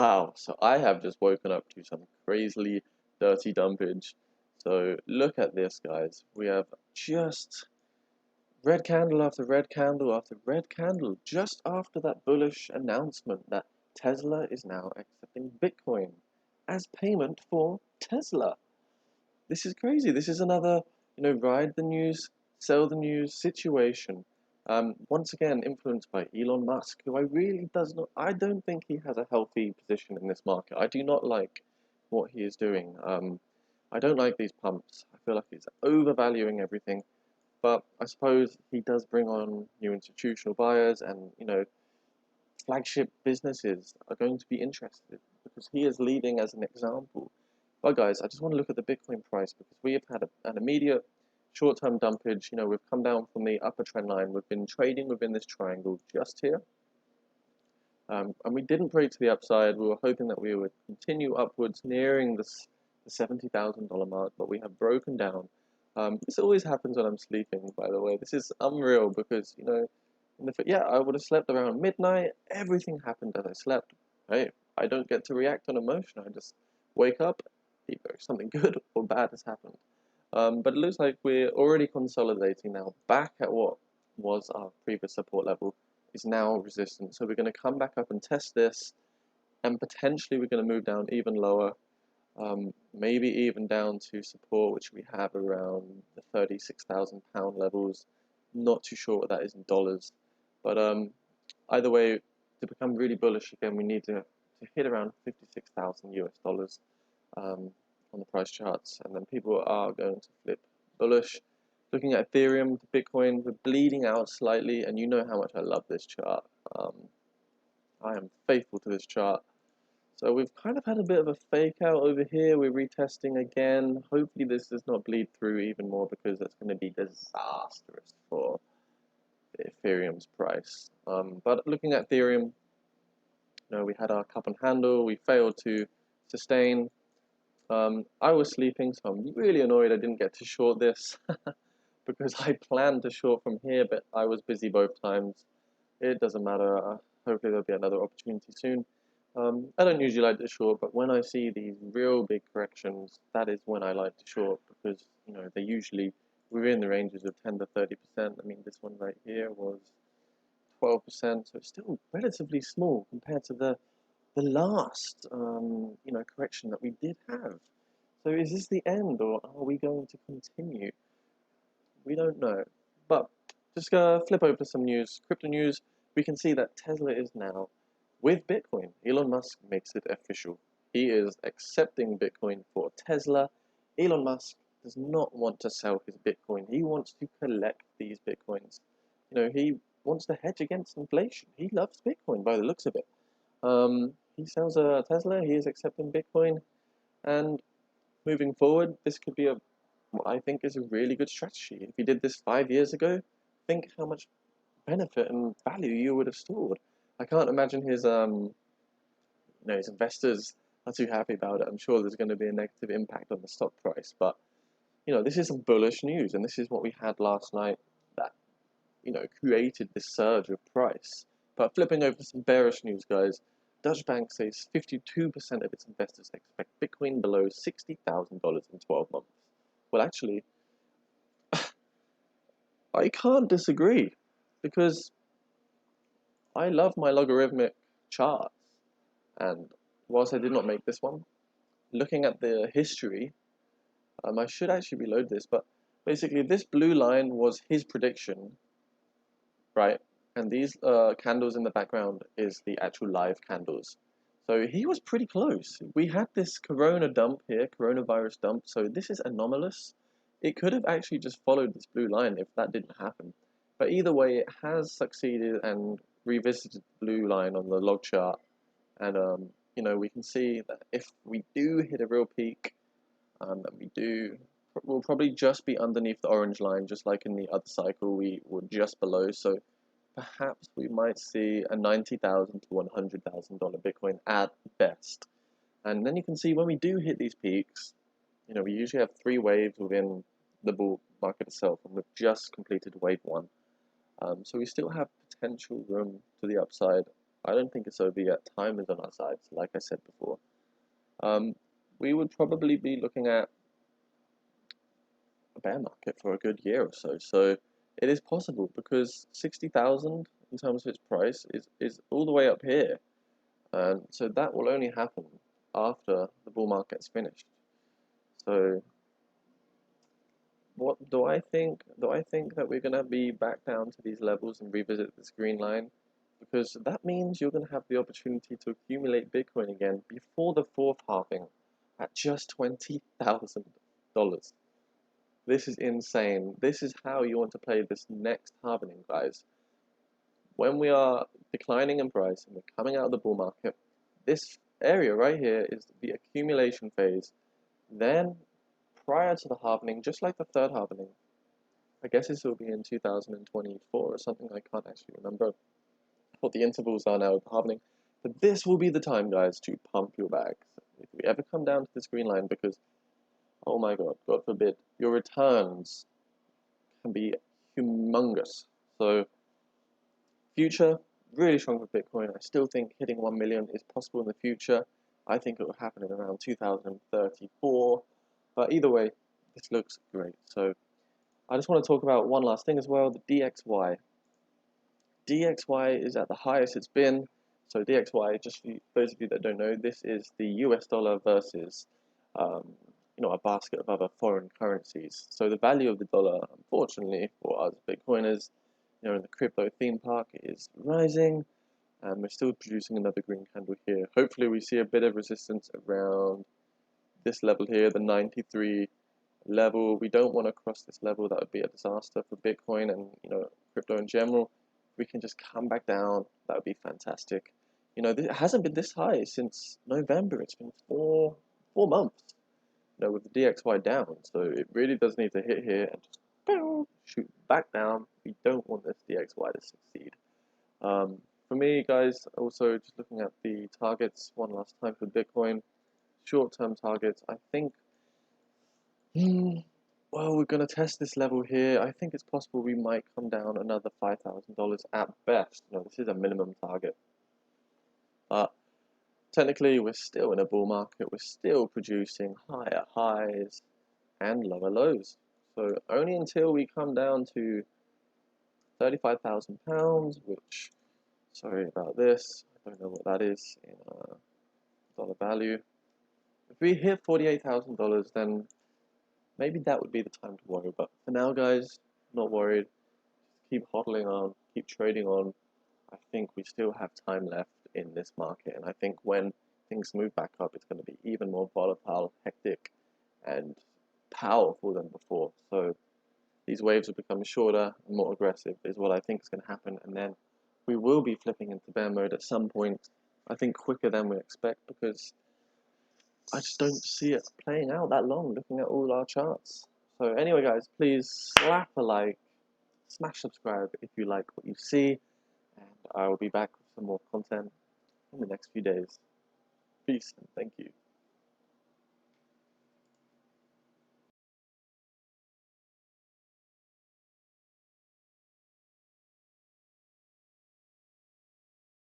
Wow, so I have just woken up to some crazily dirty dumpage. So look at this, guys. We have just red candle after red candle after red candle just after that bullish announcement that Tesla is now accepting Bitcoin as payment for Tesla. This is crazy. This is another, ride the news, sell the news situation. Once again, influenced by Elon Musk, who I don't think he has a healthy position in this market. I do not like what he is doing. I don't like these pumps. I feel like he's overvaluing everything. But I suppose he does bring on new institutional buyers, and flagship businesses are going to be interested because he is leading as an example. But guys, I just want to look at the Bitcoin price because we have had an immediate short-term dumpage. We've come down from the upper trend line. We've been trading within this triangle just here. And we didn't break to the upside. We were hoping that we would continue upwards, nearing the $70,000 mark, but we have broken down. This always happens when I'm sleeping, by the way. This is unreal because, yeah, I would have slept around midnight. Everything happened as I slept. Right? I don't get to react on emotion. I just wake up, either something good or bad has happened. But it looks like we're already consolidating now, back at what was our previous support level, is now resistance. So we're going to come back up and test this, and potentially we're going to move down even lower, maybe even down to support, which we have around the £36,000 levels. Not too sure what that is in dollars, but either way, to become really bullish again, we need to hit around 56,000 US dollars on the price charts, and then people are going to flip bullish. Looking at Ethereum to Bitcoin, we're bleeding out slightly, and you know how much I love this chart. I am faithful to this chart. So we've kind of had a bit of a fake out over here. We're retesting again. Hopefully this does not bleed through even more because that's going to be disastrous for Ethereum's price. But looking at Ethereum, we had our cup and handle. We failed to sustain. I was sleeping, so I'm really annoyed I didn't get to short this because I planned to short from here, but I was busy both times. It doesn't matter. Hopefully there'll be another opportunity soon. I don't usually like to short, but when I see these real big corrections, that is when I like to short because they're usually within the ranges of 10 to 30%. I mean, this one right here was 12%, so it's still relatively small compared to the last correction that we did have. So is this the end, or are we going to continue? We don't know. But just flip over to some news, crypto news. We can see that Tesla is now with Bitcoin. Elon Musk makes it official. He is accepting Bitcoin for Tesla. Elon Musk does not want to sell his Bitcoin. He wants to collect these Bitcoins. He wants to hedge against inflation. He loves Bitcoin by the looks of it. He sells a Tesla. He is accepting Bitcoin, and moving forward, this could be what I think is a really good strategy. If he did this 5 years ago, think how much benefit and value you would have stored. I can't imagine his investors are too happy about it. I'm sure there's going to be a negative impact on the stock price, but this is some bullish news, and this is what we had last night that created this surge of price. But flipping over to some bearish news, guys. Deutsche Bank says 52% of its investors expect Bitcoin below $60,000 in 12 months. Well, actually, I can't disagree because I love my logarithmic charts. And whilst I did not make this one, looking at the history, I should actually reload this, but basically this blue line was his prediction, right? And these candles in the background is the actual live candles. So he was pretty close. We had this corona dump here, coronavirus dump, so this is anomalous. It could have actually just followed this blue line if that didn't happen. But either way, it has succeeded and revisited the blue line on the log chart. And, we can see that if we do hit a real peak, we'll probably just be underneath the orange line, just like in the other cycle, we were just below. So perhaps we might see a $90,000 to $100,000 Bitcoin at best. And then you can see when we do hit these peaks, we usually have 3 waves within the bull market itself, and we've just completed wave 1. So we still have potential room to the upside. I don't think it's over yet. Time is on our side, like I said before. We would probably be looking at a bear market for a good year or so. So it is possible because 60,000 in terms of its price is all the way up here. And so that will only happen after the bull market's finished. So what do I think? Do I think that we're gonna be back down to these levels and revisit this green line? Because that means you're gonna have the opportunity to accumulate Bitcoin again before the fourth halving at just $20,000. This is insane. This is how you want to play this next halving, guys. When we are declining in price and we're coming out of the bull market, this area right here is the accumulation phase. Then, prior to the halving, just like the third halving, I guess this will be in 2024 or something, I can't actually remember what the intervals are now of the halving. But this will be the time, guys, to pump your bags. If we ever come down to this green line, because, oh my God, God forbid, your returns can be humongous. So, future, really strong for Bitcoin. I still think hitting 1 million is possible in the future. I think it will happen in around 2034. But either way, this looks great. So I just want to talk about one last thing as well, the DXY. DXY is at the highest it's been. So DXY, just for those of you that don't know, this is the US dollar versus a basket of other foreign currencies. So the value of the dollar, unfortunately, for us Bitcoiners, in the crypto theme park, is rising, and we're still producing another green candle here. Hopefully we see a bit of resistance around this level here, the 93 level. We don't want to cross this level. That would be a disaster for Bitcoin and crypto in general. If we can just come back down, that would be fantastic. It hasn't been this high since November. It's been four months, with the DXY down. So it really does need to hit here and just shoot back down. We don't want this DXY to succeed. For me, guys, also just looking at the targets one last time for Bitcoin, short-term targets, I think, well, we're going to test this level here. I think it's possible we might come down another $5,000 at best. This is a minimum target. But technically, we're still in a bull market. We're still producing higher highs and lower lows. So only until we come down to £35,000, which, sorry about this, I don't know what that is in dollar value. If we hit $48,000, then maybe that would be the time to worry. But for now, guys, not worried. Just keep hodling on, keep trading on. I think we still have time left in this market, and I think when things move back up, it's going to be even more volatile, hectic, and powerful than before. So these waves will become shorter and more aggressive is what I think is going to happen, and then we will be flipping into bear mode at some point. I think quicker than we expect, because I just don't see it playing out that long looking at all our charts. So anyway, guys, please slap a like, smash subscribe if you like what you see, and I will be back with some more content in the next few days. Peace and thank you.